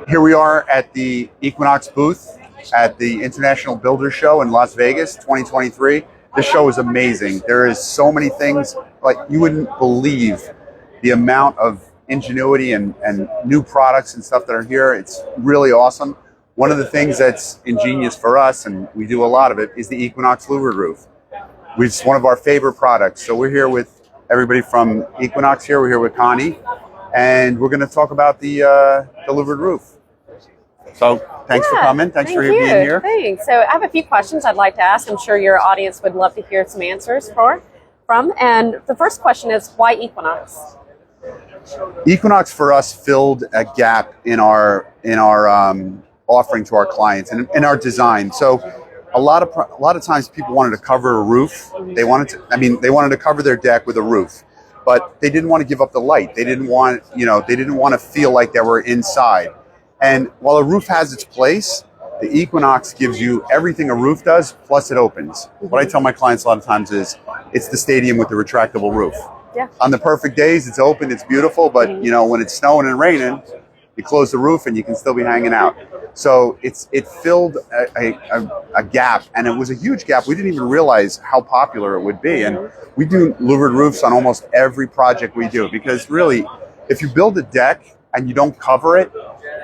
Here we are at the Equinox booth at the International Builder Show in Las Vegas 2023. This show is amazing. There is so many things, like you wouldn't believe the amount of ingenuity and new products and stuff that are here. It's really awesome. One of the things that's ingenious for us, and we do a lot of it, is the Equinox Louvered Roof. It's one of our favorite products. So we're here with everybody from Equinox here. We're here with Connie, and we're going to talk about the louvered roof. So thanks for coming. Thanks for being here. Thanks. So I have a few questions I'd like to ask. I'm sure your audience would love to hear some answers from. And the first question is, why Equinox? Equinox for us filled a gap in our offering to our clients and in our design. So a lot of times people wanted to cover a roof. They wanted to cover their deck with a roof, but they didn't want to give up the light. They didn't want to feel like they were inside. And while a roof has its place, the Equinox gives you everything a roof does, plus it opens. What I tell my clients a lot of times is, it's the stadium with the retractable roof. Yeah. On the perfect days, it's open, it's beautiful, but when it's snowing and raining, you close the roof and you can still be hanging out. So it filled a gap, and it was a huge gap. We didn't even realize how popular it would be. And we do louvered roofs on almost every project we do, because really, if you build a deck and you don't cover it,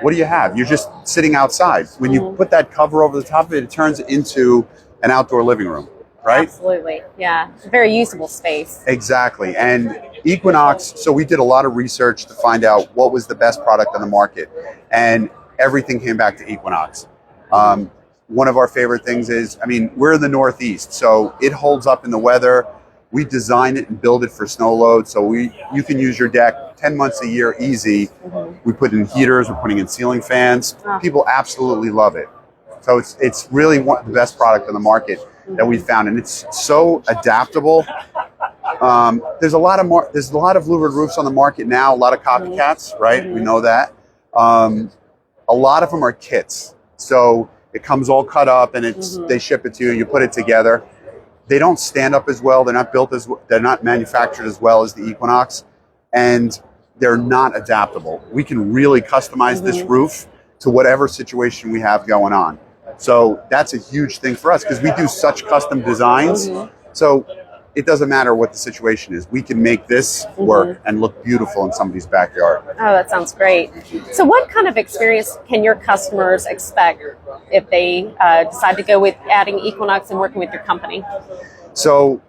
what do you have? You're just sitting outside. When you put that cover over the top of it, it turns it into an outdoor living room, right? Absolutely, yeah. It's a very usable space. Exactly. And Equinox, so we did a lot of research to find out what was the best product on the market, and everything came back to Equinox. One of our favorite things is, we're in the Northeast, so it holds up in the weather. We design it and build it for snow load, so you can use your deck 10 months a year easy. We put in heaters, we're putting in ceiling fans. People absolutely love it. So it's really the best product on the market that we found, and it's so adaptable. There's a lot of louvered roofs on the market now, a lot of copycats, right? We know that. A lot of them are kits, so it comes all cut up and they ship it to you. You put it together. They don't stand up as well. They're not manufactured as well as the Equinox, and they're not adaptable. We can really customize this roof to whatever situation we have going on. So that's a huge thing for us, because we do such custom designs. So it doesn't matter what the situation is. We can make this work and look beautiful in somebody's backyard. Oh, that sounds great. So what kind of experience can your customers expect if they decide to go with adding Equinox and working with your company? So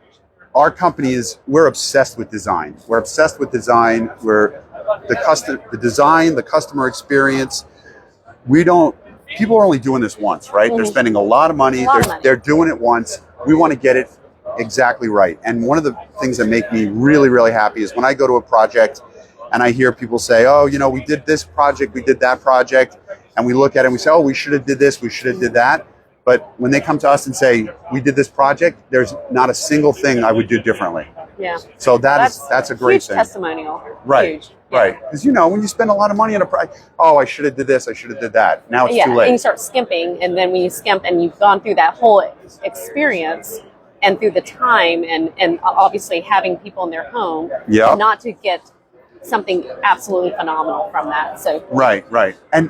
our company we're obsessed with design. We're obsessed with design. We're the design, the customer experience. People are only doing this once, right? They're spending a lot of money. They're doing it once. We want to get it exactly right. And one of the things that make me really, really happy is when I go to a project and I hear people say, oh, we did this project, we did that project, and we look at it and we say, oh, we should have did this, we should have did that. But when they come to us and say, we did this project, there's not a single thing I would do differently. Yeah. So that's a great huge thing. Testimonial. Right. Huge. Right. Because, when you spend a lot of money on a project, oh, I should have did this, I should have did that. Now it's too late. And you start skimping, and then when you skimp and you've gone through that whole experience and through the time and obviously having people in their home, not to get something absolutely phenomenal from that. So right. And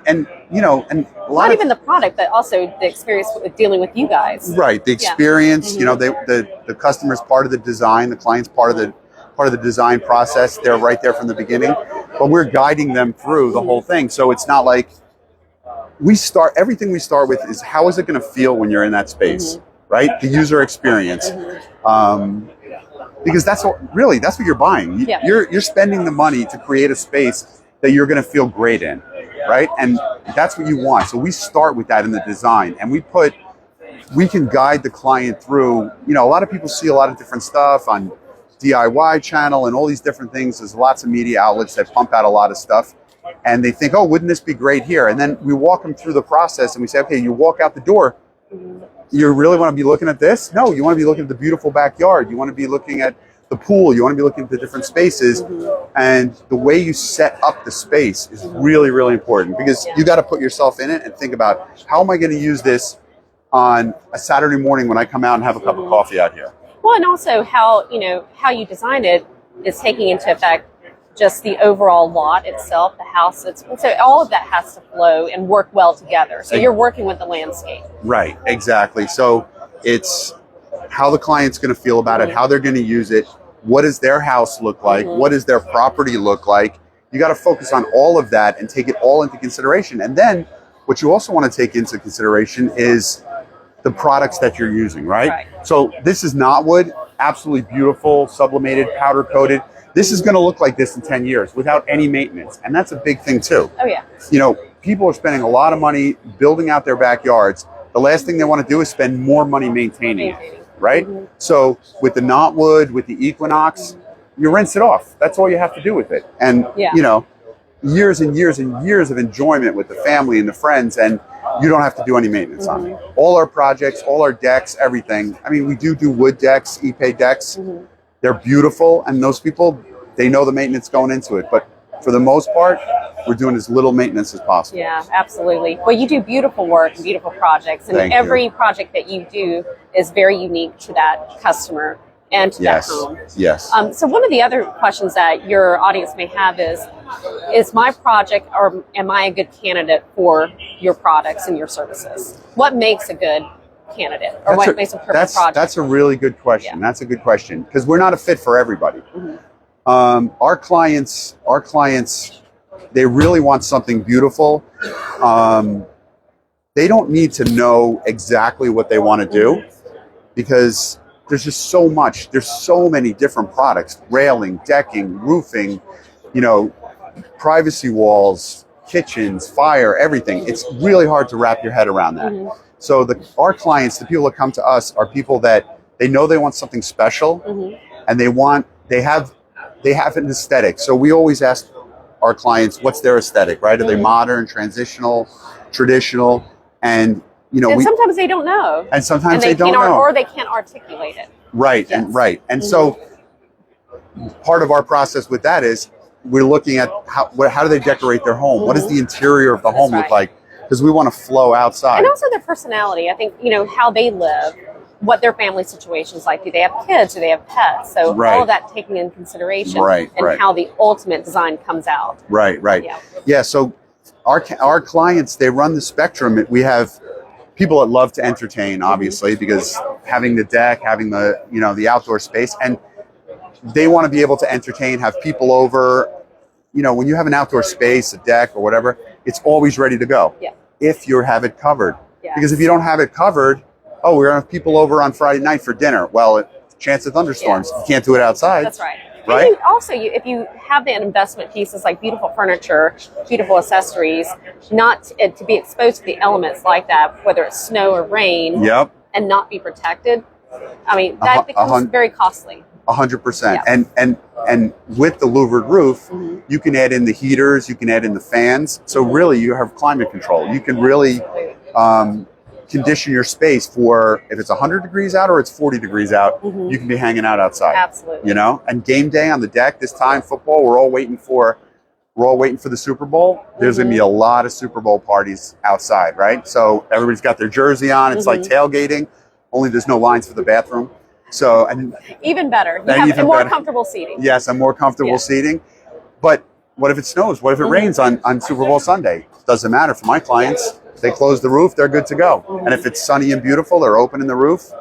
not even the product, but also the experience with dealing with you guys. Right. The experience, the customer's part of the design, the client's part of the design process. They're right there from the beginning, but we're guiding them through the whole thing. So it's not like everything we start with is, how is it going to feel when you're in that space, right? The user experience. Because that's what you're buying. You're spending the money to create a space that you're going to feel great in, right? And that's what you want. So we start with that in the design, and we can guide the client through. A lot of people see a lot of different stuff on DIY channel and all these different things. There's lots of media outlets that pump out a lot of stuff, and they think, oh, wouldn't this be great here? And then we walk them through the process, and we say, okay, you walk out the door. You really want to be looking at this? No, you want to be looking at the beautiful backyard. You want to be looking at the pool. You want to be looking at the different spaces. And the way you set up the space is really, really important, because you got to put yourself in it and think about, how am I going to use this on a Saturday morning when I come out and have a cup of coffee out here? Well, and also how you design it is taking into effect just the overall lot itself, the house. So all of that has to flow and work well together. So you're working with the landscape. Right, exactly. So it's how the client's going to feel about it, how they're going to use it, what does their house look like, what does their property look like. You got to focus on all of that and take it all into consideration. And then what you also want to take into consideration is the products that you're using, right? So this is knotwood, absolutely beautiful, sublimated, powder coated. This is going to look like this in 10 years without any maintenance. And that's a big thing too. Oh yeah. You know, people are spending a lot of money building out their backyards. The last thing they want to do is spend more money maintaining it, right? So with the knotwood, with the Equinox, you rinse it off. That's all you have to do with it. And, you know, years and years and years of enjoyment with the family and the friends, and you don't have to do any maintenance on it. All our projects, all our decks, everything. I mean, we do wood decks, Ipe decks. They're beautiful, and those people, they know the maintenance going into it. But for the most part, we're doing as little maintenance as possible. Yeah, absolutely. Well, you do beautiful work and beautiful projects, and every project that you do is very unique to that customer and to that home. Yes. So one of the other questions that your audience may have is my project, or am I a good candidate for your products and your services? What makes a good candidate, or what makes a perfect project? That's a really good question. That's a good question, because we're not a fit for everybody. Our clients, they really want something beautiful. They don't need to know exactly what they want to do, because there's just so much. There's so many different products: railing, decking, roofing, you know, privacy walls, kitchens, fire, everything. It's really hard to wrap your head around that. So our clients, the people that come to us, are people that they know they want something special, and they have an aesthetic. So we always ask our clients, what's their aesthetic, right? Are they modern, transitional, traditional? And you know, sometimes they don't know. And sometimes they don't know. Or they can't articulate it. Right, and so part of our process with that is we're looking at how do they decorate their home? What does the interior of the home look like? Because we want to flow outside. And also their personality. I think, you know, how they live, what their family situation is like. Do they have kids? Do they have pets? So all of that taken in consideration, and how the ultimate design comes out. Yeah, so our clients, they run the spectrum. We have people that love to entertain, obviously, because having the deck, having the, you know, the outdoor space, and they want to be able to entertain, have people over. You know, when you have an outdoor space, a deck or whatever, it's always ready to go. If you have it covered. Because if you don't have it covered, oh, we're going to have people over on Friday night for dinner. Well, chance of thunderstorms. You can't do it outside. That's right. And if you have the investment pieces like beautiful furniture, beautiful accessories, not to be exposed to the elements like that, whether it's snow or rain, and not be protected, I mean, that becomes very costly. 100%. And with the louvered roof, you can add in the heaters, you can add in the fans. So really, you have climate control. You can really condition your space for, if it's 100 degrees out or it's 40 degrees out, you can be hanging out outside. Absolutely. You know, and game day on the deck this time, football, we're all waiting for the Super Bowl. There's going to be a lot of Super Bowl parties outside, right? So everybody's got their jersey on. It's like tailgating, only there's no lines for the bathroom. So, and even better, you have more comfortable seating. Yes, and more comfortable seating. But what if it snows? What if it rains on Super Bowl Sunday? Doesn't matter for my clients. They close the roof, they're good to go. And if it's sunny and beautiful, they're opening the roof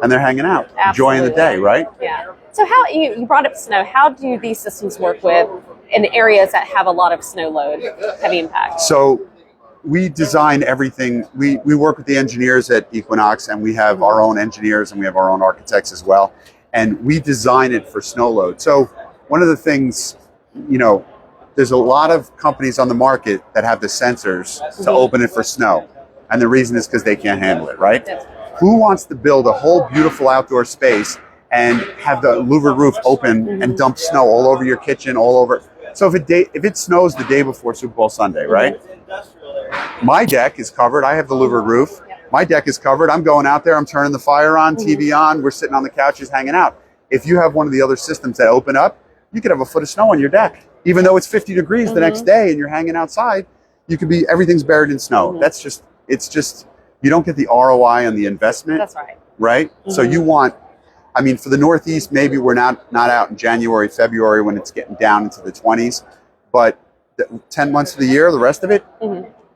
and they're hanging out, enjoying the day, right? Yeah. So how, you brought up snow, how do these systems work in areas that have a lot of snow load, heavy impact? So we design everything. We work with the engineers at Equinox, and we have our own engineers and we have our own architects as well. And we design it for snow load. So one of the things, you know, there's a lot of companies on the market that have the sensors to open it for snow. And the reason is because they can't handle it, right? Who wants to build a whole beautiful outdoor space and have the louvered roof open and dump snow all over your kitchen, all over? So if it snows the day before Super Bowl Sunday, right? My deck is covered. I have the louvered roof. My deck is covered. I'm going out there. I'm turning the fire on, TV on. We're sitting on the couches hanging out. If you have one of the other systems that open up, you could have a foot of snow on your deck. Even though it's 50 degrees the next day and you're hanging outside, you could be, everyth's buried in snow. That's just, it's just, you don't get the ROI on the investment. That's right. Right? So you want, I mean, for the Northeast, maybe we're not out in January, February when it's getting down into the 20s, but 10 months of the year, the rest of it,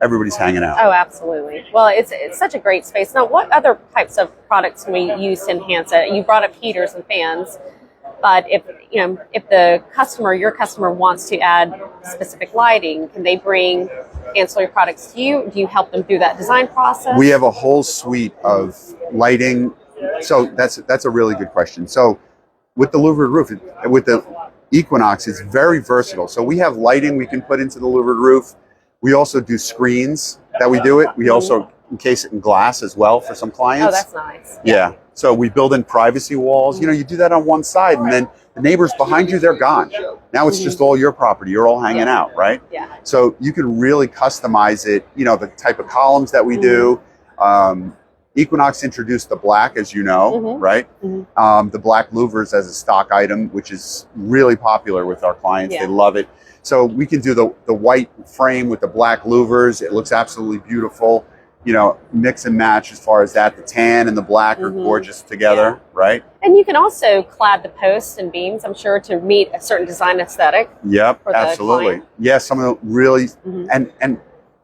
everybody's hanging out. Oh, absolutely. Well, it's such a great space. Now, what other types of products can we use to enhance it? You brought up heaters and fans, but if your customer wants to add specific lighting, can they bring ancillary products to you? Do you help them through that design process? We have a whole suite of lighting. So that's a really good question. So with the louvered roof, with the Equinox, it's very versatile. So we have lighting we can put into the louvered roof. We also do screens that we do it. We also encase it in glass as well for some clients. Oh, that's nice. Yeah. So we build in privacy walls. You know, you do that on one side, and then the neighbors behind you, they're gone. Now it's just all your property. You're all hanging out, right? Yeah. So you can really customize it, you know, the type of columns that we do. Equinox introduced the black, as you know, right? The black louvers as a stock item, which is really popular with our clients. They love it. So we can do the white frame with the black louvers. It looks absolutely beautiful. You know, mix and match as far as that. The tan and the black are gorgeous together, right? And you can also clad the posts and beams, I'm sure, to meet a certain design aesthetic. Yep, absolutely. Yeah, some of the really, and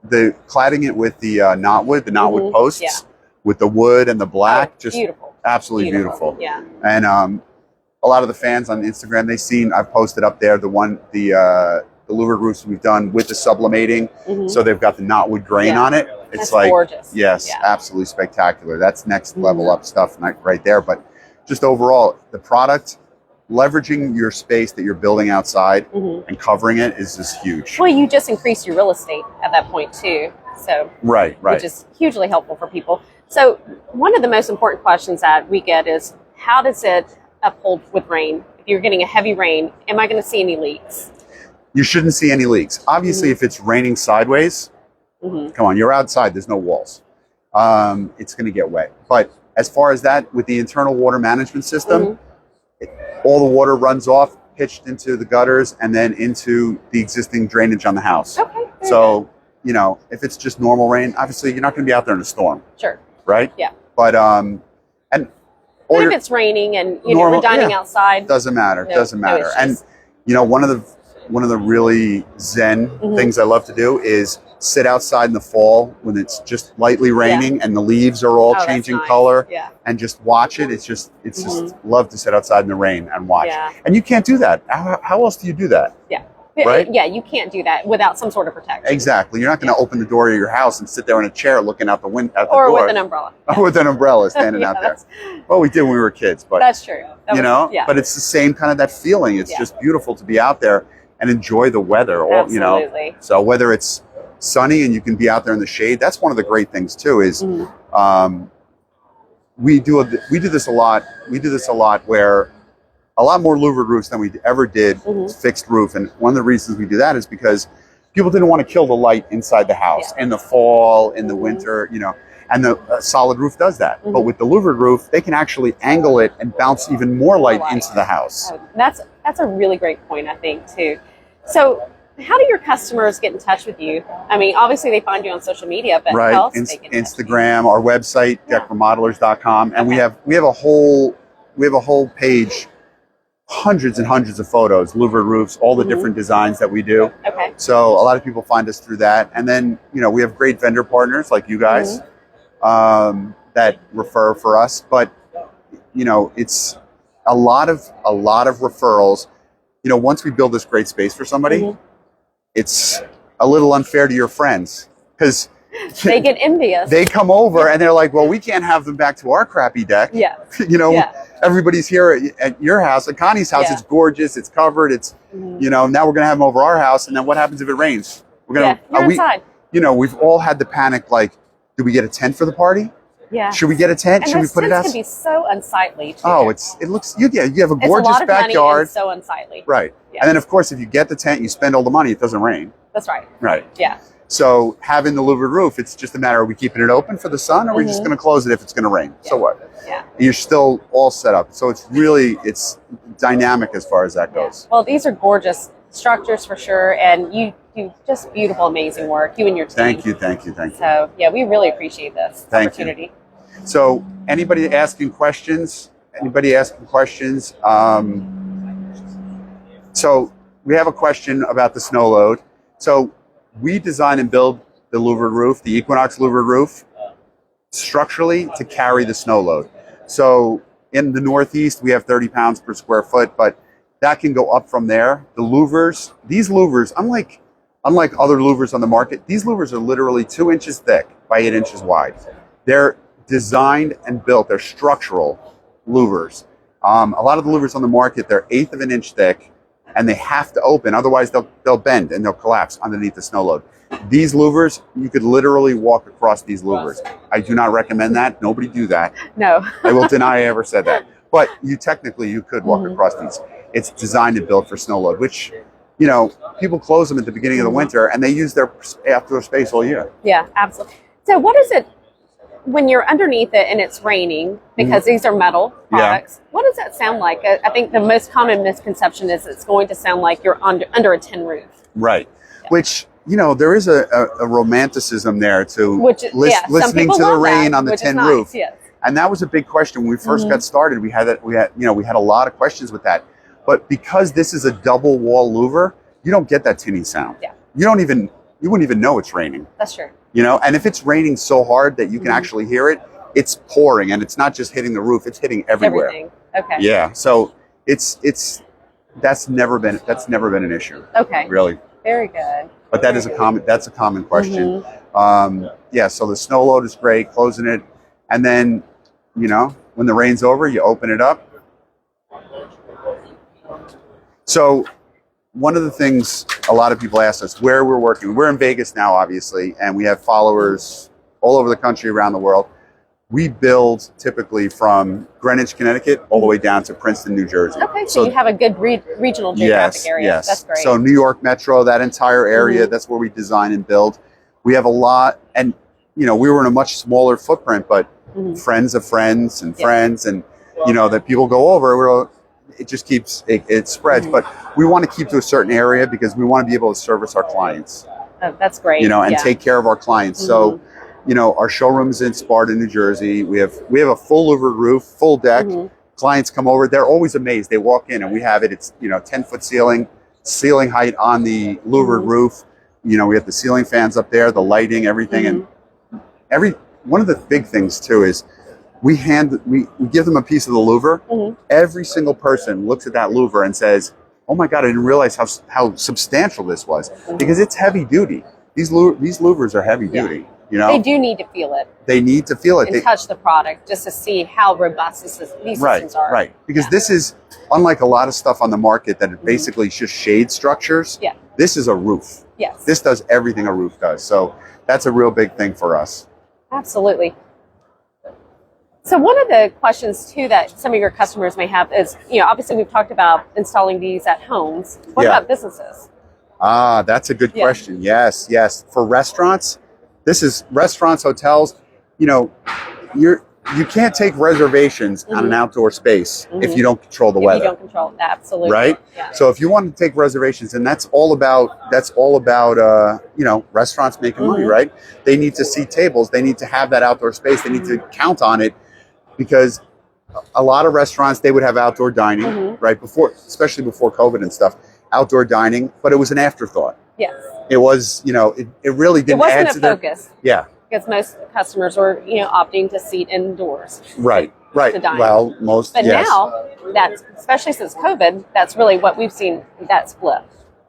the cladding it with the knotwood posts, with the wood and the black, just beautiful. Absolutely beautiful. Yeah. And a lot of the fans on Instagram, I've posted up there the louvered roofs we've done with the sublimating. So they've got the knotwood grain on it. It's like gorgeous. Yes, absolutely spectacular. That's next level up stuff right there. But just overall, the product, leveraging your space that you're building outside and covering it is just huge. Well, you just increase your real estate at that point too. So right. Which is hugely helpful for people. So one of the most important questions that we get is, how does it uphold with rain? If you're getting a heavy rain, am I going to see any leaks? You shouldn't see any leaks. Obviously, if it's raining sideways, come on, you're outside, there's no walls. It's going to get wet. But as far as that, with the internal water management system, all the water runs off, pitched into the gutters, and then into the existing drainage on the house. Okay. So, you know, if it's just normal rain, obviously you're not going to be out there in a storm. Sure. Right? Yeah. But, and if it's raining and we're dining outside, doesn't matter. Doesn't matter. And you know, one of the really zen things I love to do is sit outside in the fall when it's just lightly raining and the leaves are all changing color, and just watch it. It's just love to sit outside in the rain and watch. And you can't do that. How else do you do that? Right? Yeah, you can't do that without some sort of protection. Exactly. You're not going to open the door of your house and sit there in a chair looking out the window at the door. Or with an umbrella. Or with an umbrella standing out there. Well, we did when we were kids, but that's true. But it's the same kind of that feeling. It's just beautiful to be out there and enjoy the weather. Absolutely. So whether it's sunny and you can be out there in the shade, that's one of the great things too. Is we do this a lot. We do this a lot where a lot more louvered roofs than we ever did fixed roof. And one of the reasons we do that is because people didn't want to kill the light inside the house in the fall, in the winter, you know, and the solid roof does that. But with the louvered roof, they can actually angle it and bounce even more light into the house. That's a really great point, I think, too. So how do your customers get in touch with you? I mean, obviously they find you on social media, but how else they can Instagram, our website, deckremodelers.com, and we have a whole page, hundreds and hundreds of photos, louvered roofs, all the different designs that we do. Okay. So a lot of people find us through that. And then, you know, we have great vendor partners like you guys that refer for us. But, you know, it's a lot of referrals. You know, once we build this great space for somebody, it's a little unfair to your friends because they get envious. They come over and they're like, well, we can't have them back to our crappy deck. You know, everybody's here at your house, at Connie's house. It's gorgeous. It's covered. It's, you know, now we're going to have them over our house. And then what happens if it rains? We're going to, inside. You know, we've all had the panic, like, do we get a tent for the party? Yeah. Should we get a tent? And should we put it out? Can be so unsightly. Too. Oh, it looks, you have a gorgeous it's a lot of backyard. Money and so unsightly. Right. Yeah. And then of course, if you get the tent, you spend all the money, it doesn't rain. That's right. Right. Yeah. So having the louvered roof, it's just a matter of we keeping it open for the sun, or we're just going to close it if it's going to rain. So what? Yeah. You're still all set up. So it's dynamic as far as that goes. Well, these are gorgeous structures for sure, and you do just beautiful, amazing work. You and your team. Thank you. So yeah, we really appreciate this opportunity. So anybody asking questions, Anybody asking questions? So we have a question about the snow load. So we design and build the louvered roof, the Equinox Louvered Roof, structurally to carry the snow load. So in the Northeast, we have 30 pounds per square foot, but that can go up from there. The louvers, these louvers, unlike other louvers on the market, these louvers are literally 2 inches thick by 8 inches wide. They're designed and built, they're structural louvers. A lot of the louvers on the market, they're 1/8 of an inch thick, and they have to open, otherwise they'll bend and they'll collapse underneath the snow load. These louvers, you could literally walk across these louvers. I do not recommend that. Nobody do that. No. I will deny I ever said that. But you could walk across these. It's designed and built for snow load, which, you know, people close them at the beginning of the winter and they use their outdoor space all year. Yeah, absolutely. So what is it when you're underneath it and it's raining, because these are metal products, what does that sound like? I think the most common misconception is it's going to sound like you're under a tin roof. Right. Yeah. Which, you know, there is a romanticism there to listening to the rain on the tin roof. Yes. And that was a big question when we first got started. We had a lot of questions with that. But because this is a double wall louver, you don't get that tinny sound. Yeah. You wouldn't even know it's raining. That's true. You know, and if it's raining so hard that you can actually hear it, it's pouring, and it's not just hitting the roof; it's hitting everywhere. Everything. Okay. Yeah. So that's never been an issue. Okay. Really. Very good. But that's a common question. Yeah. So the snow load is great, closing it, and then, you know, when the rain's over, you open it up. So one of the things a lot of people ask us where we're working. We're in Vegas now, obviously, and we have followers all over the country, around the world. We build typically from Greenwich, Connecticut, all the way down to Princeton, New Jersey. Okay, so you have a good regional geographic area. Yes, that's great. So New York Metro, that entire area, that's where we design and build. We have a lot, and you know, we were in a much smaller footprint, but friends of friends and friends, and you know, that people go over. It just keeps it spreads, but we want to keep to a certain area because we want to be able to service our clients. Oh, that's great. You know, and take care of our clients. So, you know, our showroom's in Sparta, New Jersey. We have a full louvered roof, full deck. Clients come over; they're always amazed. They walk in and we have it. It's 10-foot ceiling height on the louvered roof. You know, we have the ceiling fans up there, the lighting, everything, and one of the big things too is. We give them a piece of the louver. Every single person looks at that louver and says, "Oh my God, I didn't realize how substantial this was," because it's heavy duty. These louvers are heavy duty. You know, they do need to feel it. They need to feel it and touch the product just to see how robust these systems are. Right, because this is unlike a lot of stuff on the market that are basically just shade structures. Yeah, this is a roof. Yes, this does everything a roof does. So that's a real big thing for us. Absolutely. So one of the questions too that some of your customers may have is, you know, obviously we've talked about installing these at homes. What about businesses? Ah, that's a good question. Yes. For restaurants, this is restaurants, hotels. You know, you can't take reservations on an outdoor space if you don't control the weather. If you don't control it, absolutely. Right? Yeah. So if you want to take reservations, and that's all about you know, restaurants making money, right? They need to see tables, they need to have that outdoor space, they need to count on it. Because a lot of restaurants, they would have outdoor dining, right? Especially before COVID and stuff, outdoor dining, but it was an afterthought. Yes. It was, you know, it really didn't add to their focus. Yeah. Because most customers were, you know, opting to seat indoors. Right. To dine. Well, most. But now, especially since COVID, that's really what we've seen, that split,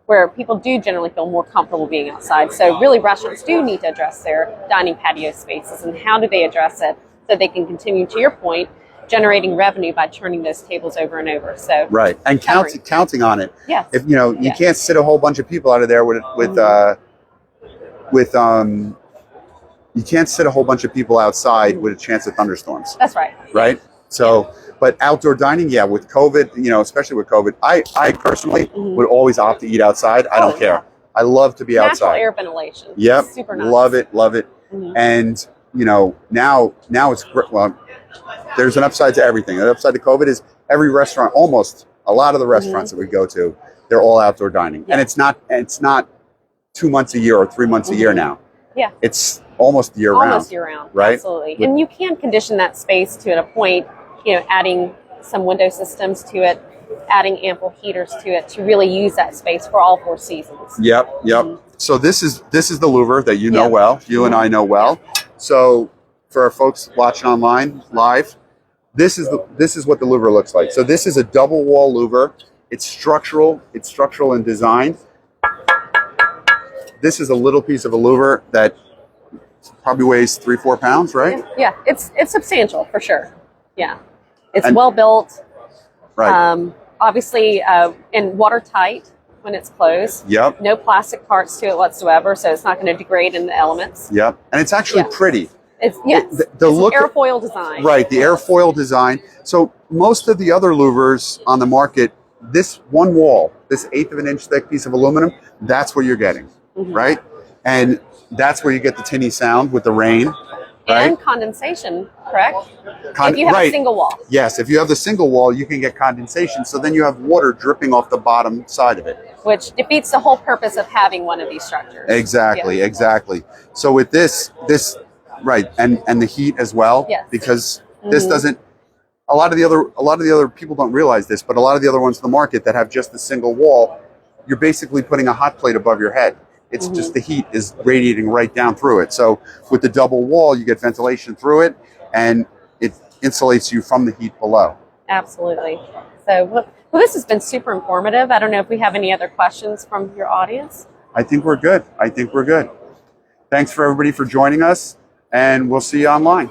where people do generally feel more comfortable being outside. So really, restaurants do need to address their dining patio spaces, and how do they address it? So they can continue, to your point, generating revenue by turning those tables over and over. So and counting on it. Yes. If you know, you can't sit a whole bunch of people out of there with you can't sit a whole bunch of people outside with a chance of thunderstorms. That's right. Right. So, but outdoor dining, with COVID, you know, especially with COVID, I personally would always opt to eat outside. I don't care. I love to be outside. Natural air ventilation. Yep. Super nice. Love it. And you know, now it's great. Well, there's an upside to everything. The upside to COVID is every restaurant, almost a lot of the restaurants that we go to, they're all outdoor dining, and it's not 2 months a year or 3 months a year now. Yeah, it's almost year round. Almost year round, right? Absolutely. And you can condition that space to a point, you know, adding some window systems to it, adding ample heaters to it to really use that space for all 4 seasons. Yep. So this is the louver that you know well, you and I know well. So for our folks watching online live, this is what the louver looks like. So this is a double wall louver. It's structural in design. This is a little piece of a louver that probably weighs 3-4 pounds, right? Yeah, it's substantial for sure. Yeah, it's well built. Right. Obviously, and watertight when it's closed. Yep. No plastic parts to it whatsoever, so it's not going to degrade in the elements. Yep. And it's actually pretty. It's the look, airfoil design. Right, the airfoil design. So most of the other louvers on the market, this one wall, this 1/8 of an inch thick piece of aluminum, that's what you're getting, right? And that's where you get the tinny sound with the rain. Right? And condensation, correct? If you have a single wall. Yes, if you have the single wall, you can get condensation. So then you have water dripping off the bottom side of it. Which defeats the whole purpose of having one of these structures. Exactly. So with this, right, and the heat as well, because this doesn't. A lot of the other people don't realize this, but a lot of the other ones in the market that have just a single wall, you're basically putting a hot plate above your head. It's just the heat is radiating right down through it. So with the double wall, you get ventilation through it, and it insulates you from the heat below. Absolutely. So, well, this has been super informative. I don't know if we have any other questions from your audience. I think we're good. Thanks for everybody for joining us, and we'll see you online.